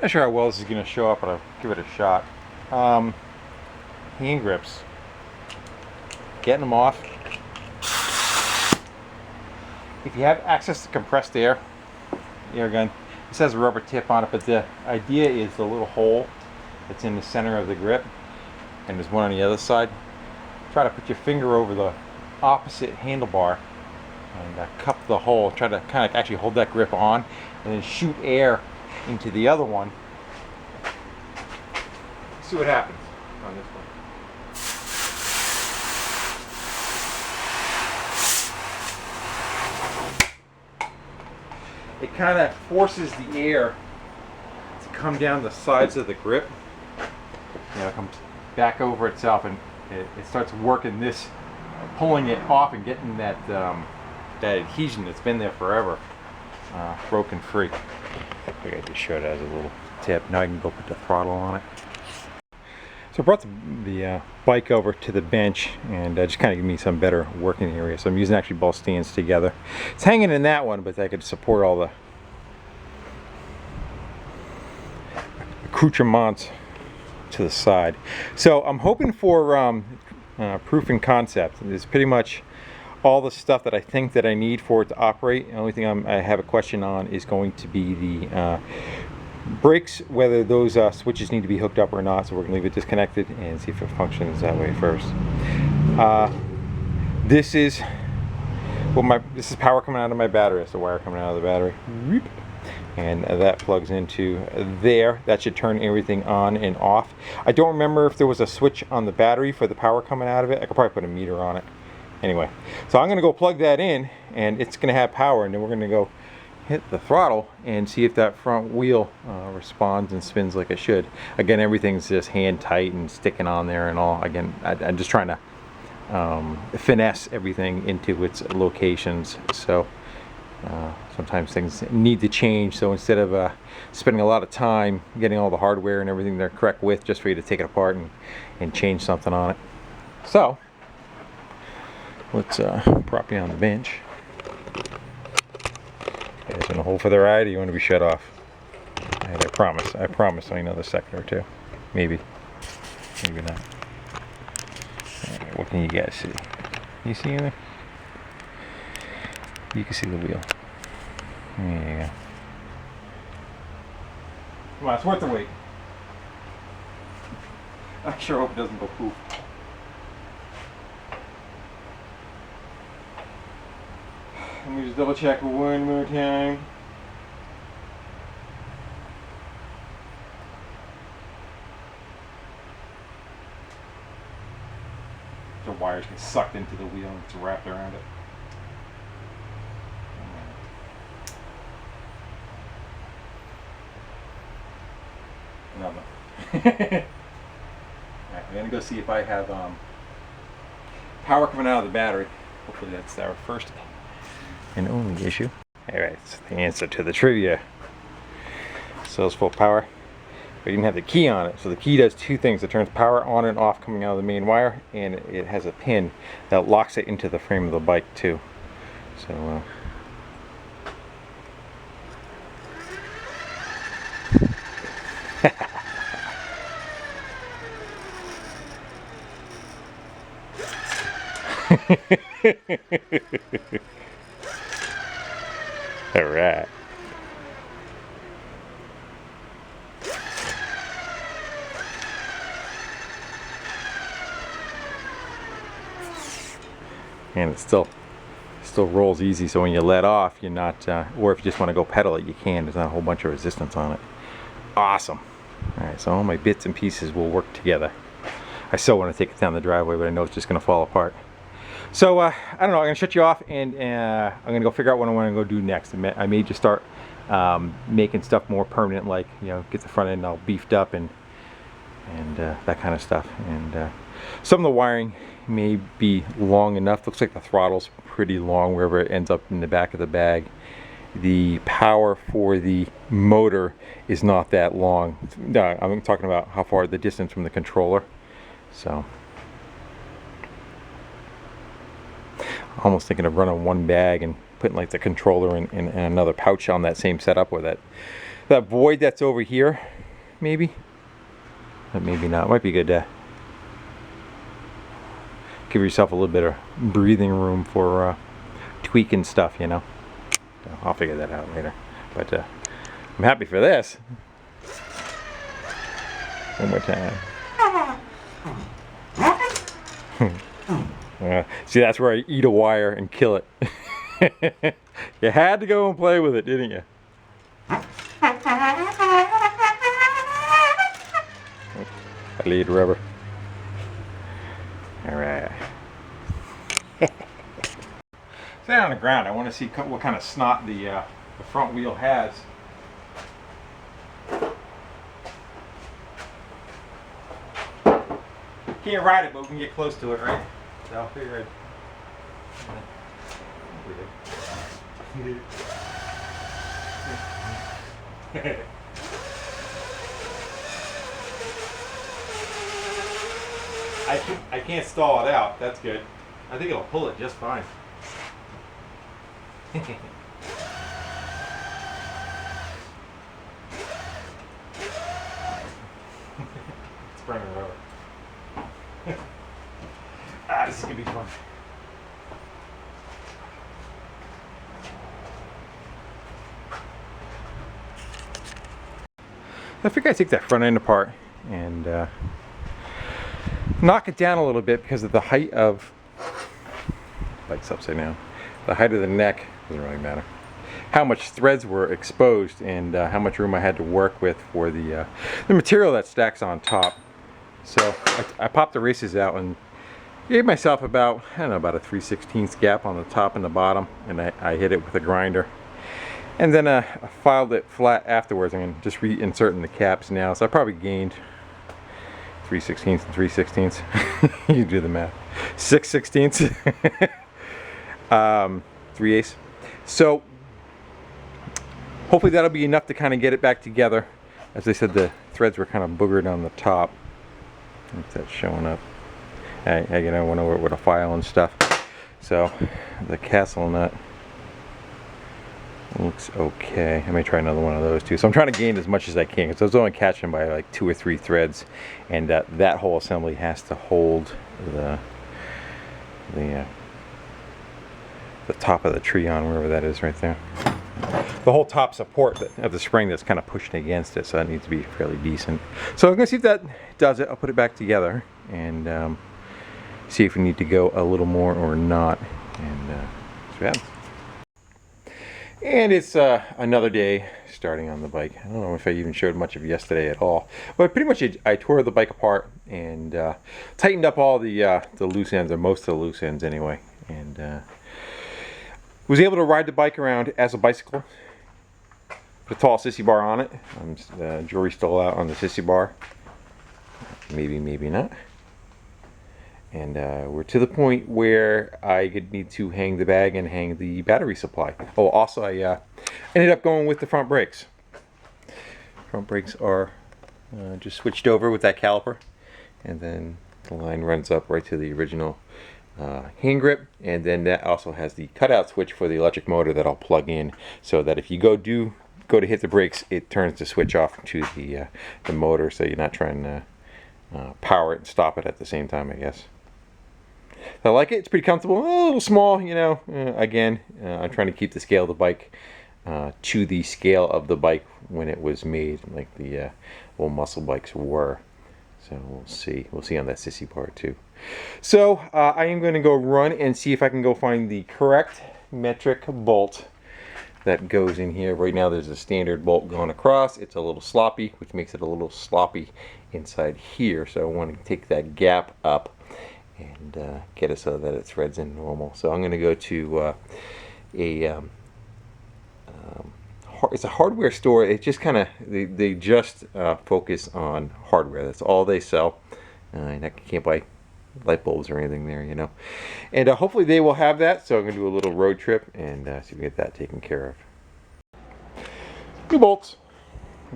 Not sure how well this is going to show up, but I'll give it a shot. Hand grips. Getting them off. If you have access to compressed air gun, this has a rubber tip on it, but the idea is the little hole that's in the center of the grip, and there's one on the other side. Try to put your finger over the opposite handlebar and cup the hole. Try to kind of actually hold that grip on, and then shoot air into the other one. See what happens on this one. It kind of forces the air to come down the sides of the grip. You know, it comes back over itself, and it starts working this, pulling it off and getting that that adhesion that's been there forever broken free. I think I just showed it as a little tip. Now I can go put the throttle on it. So I brought the bike over to the bench and just kind of give me some better working area. So I'm using actually both stands together. It's hanging in that one, but I could support all the accoutrements to the side. So I'm hoping for proof in concept. It's pretty much all the stuff that I think that I need for it to operate. The only thing I have a question on is going to be the brakes, whether those switches need to be hooked up or not. So we're going to leave it disconnected and see if it functions that way first. This is this is power coming out of my battery. That's the wire coming out of the battery, and that plugs into there. That should turn everything on and off. I don't remember if there was a switch on the battery for the power coming out of it. I could probably put a meter on it. Anyway, so I'm going to go plug that in, and it's going to have power, and then we're going to go hit the throttle and see if that front wheel responds and spins like it should. Again, everything's just hand tight and sticking on there and all. Again, I'm just trying to finesse everything into its locations. So sometimes things need to change. So instead of spending a lot of time getting all the hardware and everything the correct width just for you to take it apart and change something on it. So let's prop you on the bench. You guys want to hold for the ride, or you want to be shut off? And I promise only another second or two. Maybe not. Right, what can you guys see? You see anything? You can see the wheel. There you go. Come on, it's worth the wait. I sure hope it doesn't go poof. Let me just double check one more time. The wires get sucked into the wheel and it's wrapped around it. Nothing. Alright, I'm gonna go see if I have power coming out of the battery. Hopefully that's our first and only issue. Alright, it's the answer to the trivia. Cells full power, but it didn't have the key on it. So the key does two things. It turns power on and off coming out of the main wire, and it has a pin that locks it into the frame of the bike too. So all right. And it still rolls easy, so when you let off, you're not, or if you just want to go pedal it, you can. There's not a whole bunch of resistance on it. Awesome. All right, so all my bits and pieces will work together. I still want to take it down the driveway, but I know it's just going to fall apart. So I don't know, I'm going to shut you off, and I'm going to go figure out what I want to go do next. I may just start making stuff more permanent, like, you know, get the front end all beefed up and that kind of stuff. And some of the wiring may be long enough. Looks like the throttle's pretty long wherever it ends up in the back of the bag. The power for the motor is not that long. I'm talking about how far the distance from the controller. So almost thinking of running one bag and putting like the controller in another pouch on that same setup, or that that void that's over here, maybe. But maybe not. Might be good to give yourself a little bit of breathing room for tweaking stuff, you know. So I'll figure that out later. But I'm happy for this. One more time. See, that's where I eat a wire and kill it. You had to go and play with it, didn't you? I lead rubber. Alright. Stand on the ground. I want to see what kind of snot the front wheel has. Can't ride it, but we can get close to it, right? So I'll figure it. I can't stall it out. That's good. I think it'll pull it just fine. It's burning rubber. This is gonna be fun. I think I take that front end apart and knock it down a little bit because of the height of, bike's upside down, the height of the neck doesn't really matter. How much threads were exposed and how much room I had to work with for the material that stacks on top. So I popped the races out and gave myself about, I don't know, about a 3/16 gap on the top and the bottom, and I hit it with a grinder. And then I filed it flat afterwards. I'm just reinserting the caps now. So I probably gained 3/16 and 3/16. You do the math. 6/16. 3/8. So hopefully that'll be enough to kind of get it back together. As I said, the threads were kind of boogered on the top. If that's showing up. I went over it with a file and stuff. So the castle nut looks okay. I may try another one of those too. So I'm trying to gain as much as I can because I was only catching by like 2 or 3 threads, and that whole assembly has to hold the top of the tree on, wherever that is right there. The whole top support of the spring that's kind of pushing against it, so that needs to be fairly decent. So I'm going to see if that does it. I'll put it back together and see if we need to go a little more or not. And see what happens. And it's another day starting on the bike. I don't know if I even showed much of yesterday at all, but pretty much I tore the bike apart and tightened up all the loose ends, or most of the loose ends anyway, and was able to ride the bike around as a bicycle. Put a tall sissy bar on it. Jury's still out on the sissy bar. Maybe, maybe not. And we're to the point where I could need to hang the bag and hang the battery supply. Oh, also I ended up going with the front brakes. Front brakes are just switched over with that caliper, and then the line runs up right to the original hand grip, and then that also has the cutout switch for the electric motor that I'll plug in, so that if you go to hit the brakes, it turns the switch off to the motor, so you're not trying to power it and stop it at the same time, I guess. I like it. It's pretty comfortable. A little small, you know. Again, I'm trying to keep the scale of the bike to the scale of the bike when it was made, like the old muscle bikes were. So we'll see. We'll see on that sissy part too. So I am going to go run and see if I can go find the correct metric bolt that goes in here. Right now there's a standard bolt going across. It's a little sloppy, which makes it a little sloppy inside here. So I want to take that gap up and get it so that it threads in normal. So I'm going to go to it's a hardware store. It just kind of they just focus on hardware. That's all they sell. And I can't buy light bulbs or anything there, you know. And hopefully they will have that. So I'm going to do a little road trip and see if we can get that taken care of. New bolts,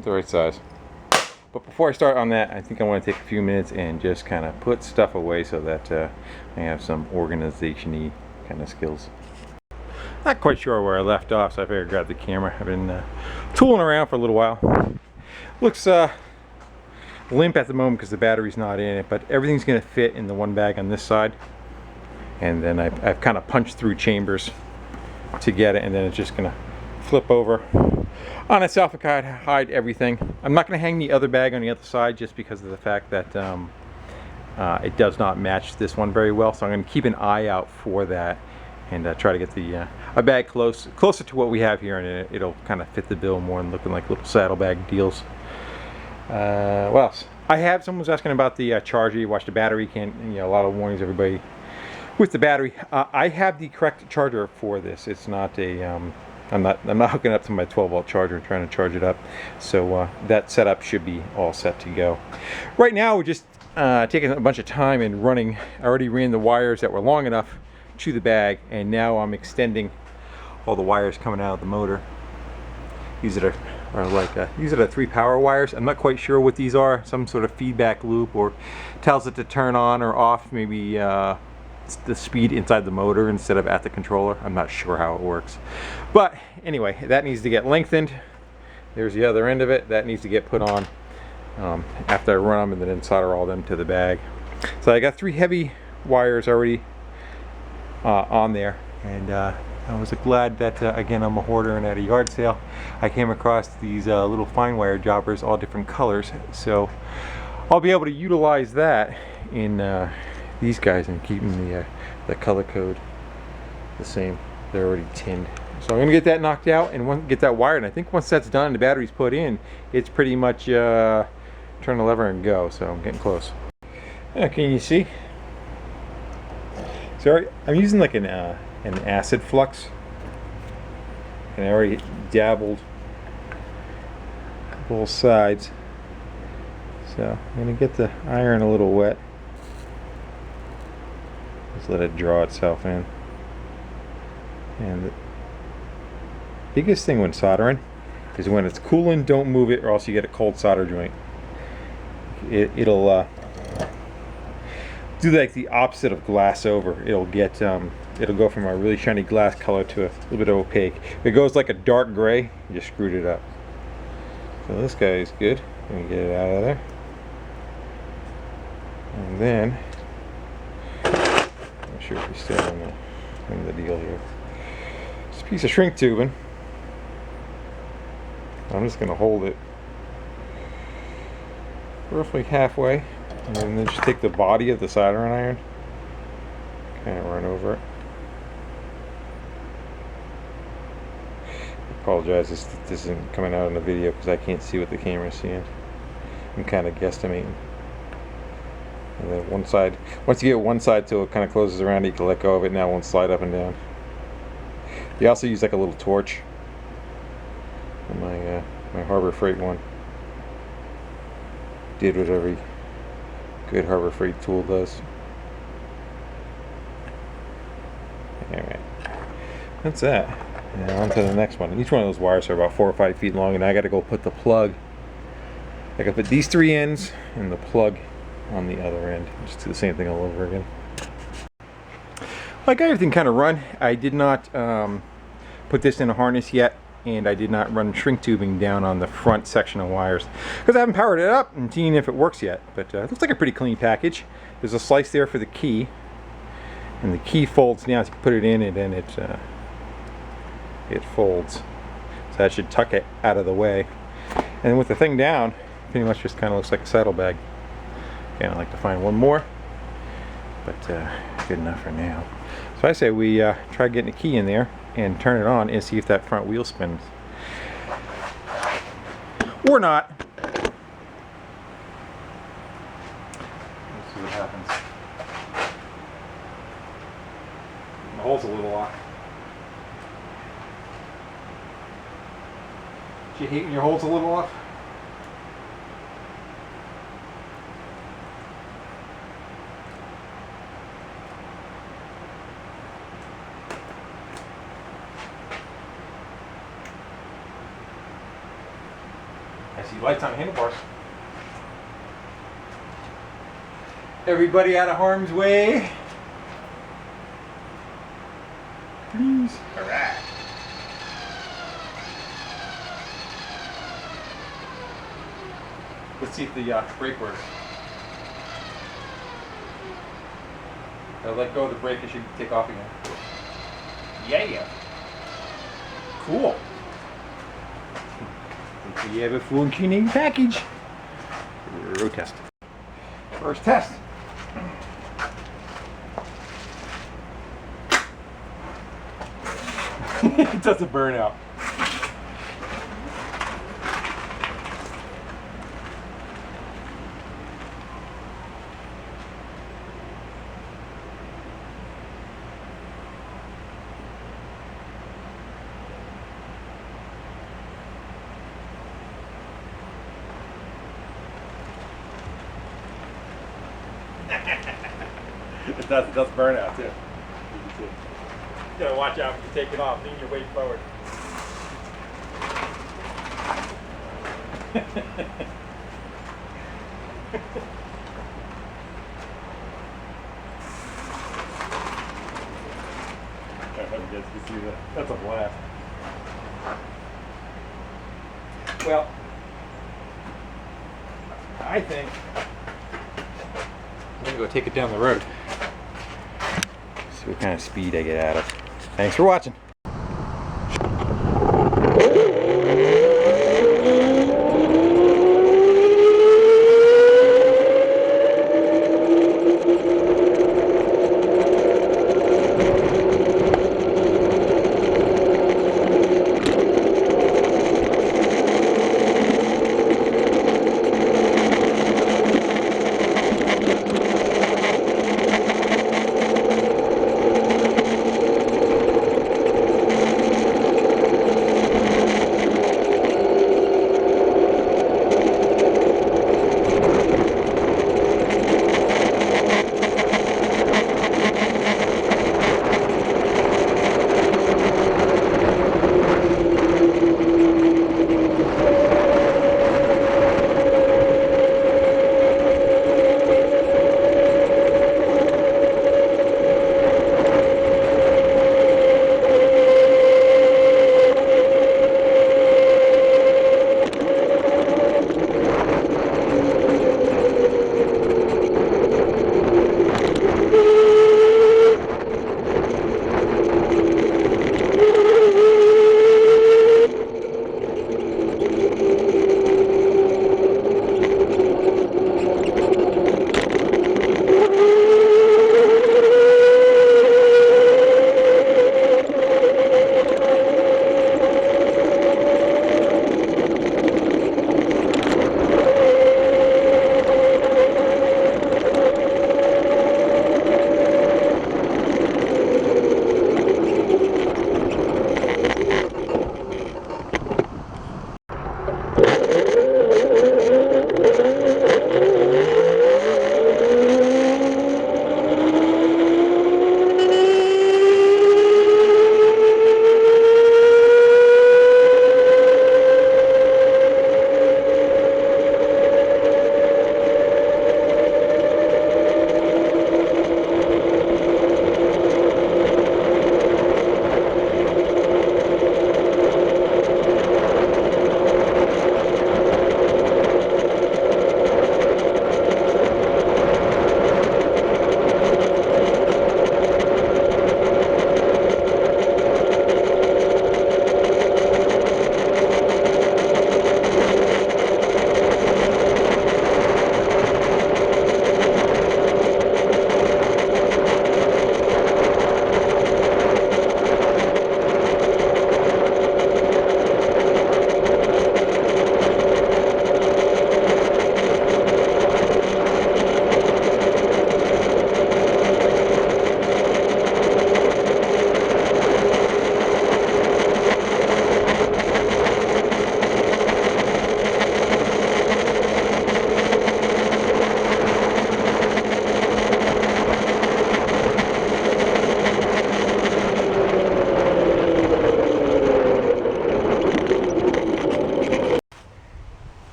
the right size. But before I start on that, I think I want to take a few minutes and just kind of put stuff away so that I have some organization-y kind of skills. Not quite sure where I left off, so I figured I'd grab the camera. I've been tooling around for a little while. Looks limp at the moment because the battery's not in it, but everything's going to fit in the one bag on this side. And then I've kind of punched through chambers to get it, and then it's just going to flip over on itself and hide everything. I'm not going to hang the other bag on the other side just because of the fact that it does not match this one very well, so I'm going to keep an eye out for that and try to get the a bag closer to what we have here, and it'll kind of fit the bill more and looking like little saddlebag deals. What else? Someone was asking about the charger. You watch the battery, a lot of warnings, everybody, with the battery. I have the correct charger for this. It's not a I'm not hooking up to my 12-volt charger and trying to charge it up, so that setup should be all set to go. Right now we're just taking a bunch of time and running. I already ran the wires that were long enough to the bag, and now I'm extending all the wires coming out of the motor. These are these are the 3 power wires. I'm not quite sure what these are. Some sort of feedback loop, or tells it to turn on or off maybe the speed inside the motor instead of at the controller. I'm not sure how it works, but anyway, that needs to get lengthened. There's the other end of it that needs to get put on after I run them, and then solder all them to the bag. So I got 3 heavy wires already on there, and I was glad that again, I'm a hoarder, and at a yard sale I came across these little fine wire jobbers, all different colors, so I'll be able to utilize that in these guys and keeping the color code the same. They're already tinned, so I'm gonna get that knocked out and get that wired, and I think once that's done and the battery's put in, it's pretty much turn the lever and go. So I'm getting close. Can you see? Sorry, I'm using like an acid flux, and I already dabbled both sides, so I'm gonna get the iron a little wet. Just let it draw itself in. And the biggest thing when soldering is when it's cooling, don't move it, or else you get a cold solder joint. It'll do like the opposite of glass over. It'll go from a really shiny glass color to a little bit opaque. If it goes like a dark gray, you just screwed it up. So this guy is good. Let me get it out of there. And then, I'm not sure if he's still in the deal here. This piece of shrink tubing. I'm just going to hold it roughly halfway, and then just take the body of the soldering iron, kind of run over it. I apologize, this isn't coming out in the video because I can't see what the camera's seeing. I'm kind of guesstimating. And then one side, once you get one side till it kind of closes around, you can let go of it. Now it won't slide up and down. You also use like a little torch. My Harbor Freight one did what every good Harbor Freight tool does. Alright, that's that. Now on to the next one. Each one of those wires are about 4 or 5 feet long, and I got to go put the plug. I got to put these 3 ends and the plug on the other end. Just do the same thing all over again. I got everything kind of run. I did not put this in a harness yet, and I did not run shrink tubing down on the front section of wires because I haven't powered it up and seen if it works yet. But it looks like a pretty clean package. There's a slice there for the key, and the key folds down, so you can put it in, and then it folds. So that should tuck it out of the way. And with the thing down, pretty much just kind of looks like a saddlebag. Okay, I'd like to find one more, but good enough for now. So I say we try getting a key in there and turn it on and see if that front wheel spins. Or not. Let's see what happens. The hole's a little off. Do you hate when your hole's a little off? I see lights on handlebars. Everybody out of harm's way. Please. Alright. Let's see if the brake works. I'll let go of the brake, it should take off again. Yeah. Cool. We have a full and clean package. Road test. First test. It doesn't burn out. It does burn out too. You gotta watch out when you take it off. Lean your weight forward. I hope you guys can see that. That's a blast. Well, I think I'm gonna go take it down the road. See what kind of speed I get out of. Thanks for watching.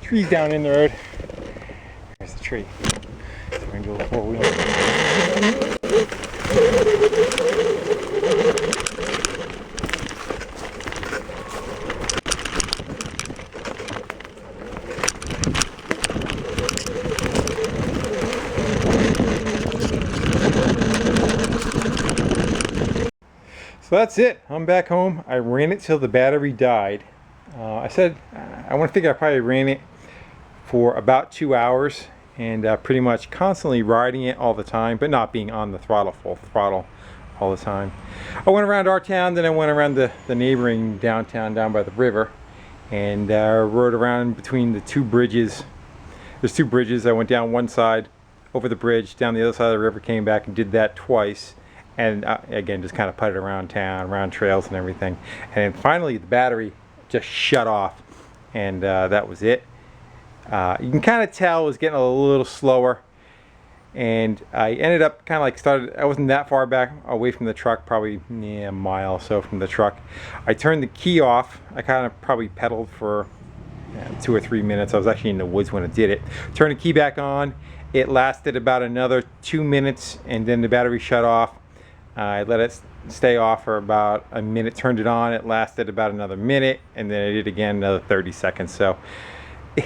Tree's down in the road. There's the tree. So we're gonna go four wheels. So that's it. I'm back home. I ran it till the battery died. I said I want to think I probably ran it for about 2 hours, and pretty much constantly riding it all the time, but not being on the throttle, full throttle all the time. I went around our town, then I went around the neighboring downtown down by the river, and rode around between the two bridges. There's two bridges. I went down one side, over the bridge, down the other side of the river, came back and did that twice. And again, just kind of putted around town, around trails and everything. And then finally the battery just shut off, and that was it. You can kind of tell it was getting a little slower, and I ended up kind of like I wasn't that far back away from the truck, probably a mile or so from the truck. I turned the key off. I kind of probably pedaled for 2 or 3 minutes. I was actually in the woods when I did it. Turned the key back on. It lasted about another 2 minutes, and then the battery shut off. I let it stay off for about a minute, turned it on, it lasted about another minute, and then I did it again another 30 seconds. So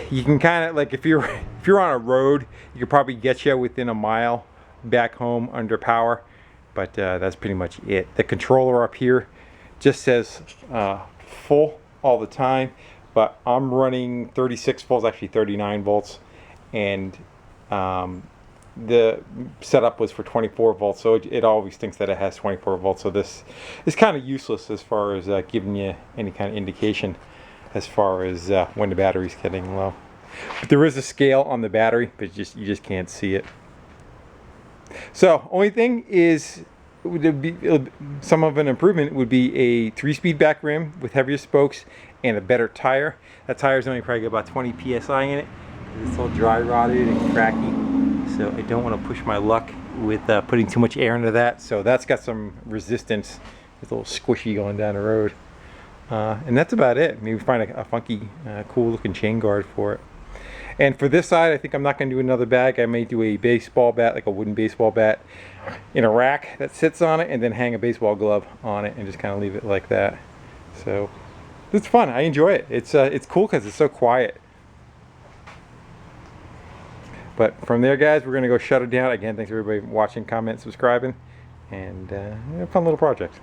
you can kind of, like, if you're on a road, you could probably get you within a mile back home under power, but that's pretty much it. The controller up here just says full all the time, but I'm running 36 volts, actually 39 volts, and the setup was for 24 volts, so it always thinks that it has 24 volts. So this is kind of useless as far as giving you any kind of indication as far as when the battery's getting low. But there is a scale on the battery, but you just can't see it. So only thing is, some of an improvement would be a 3-speed back rim with heavier spokes and a better tire. That tire's only probably got about 20 psi in it. It's all dry rotted and cracky. So I don't want to push my luck with putting too much air into that. So that's got some resistance. It's a little squishy going down the road. And that's about it. Maybe find a funky, cool looking chain guard for it. And for this side, I think I'm not going to do another bag. I may do a baseball bat, like a wooden baseball bat, in a rack that sits on it, and then hang a baseball glove on it and just kind of leave it like that. So it's fun. I enjoy it. It's cool because it's so quiet. But from there, guys, we're going to go shut it down. Again, thanks everybody for watching, comment, subscribing, and a fun little project.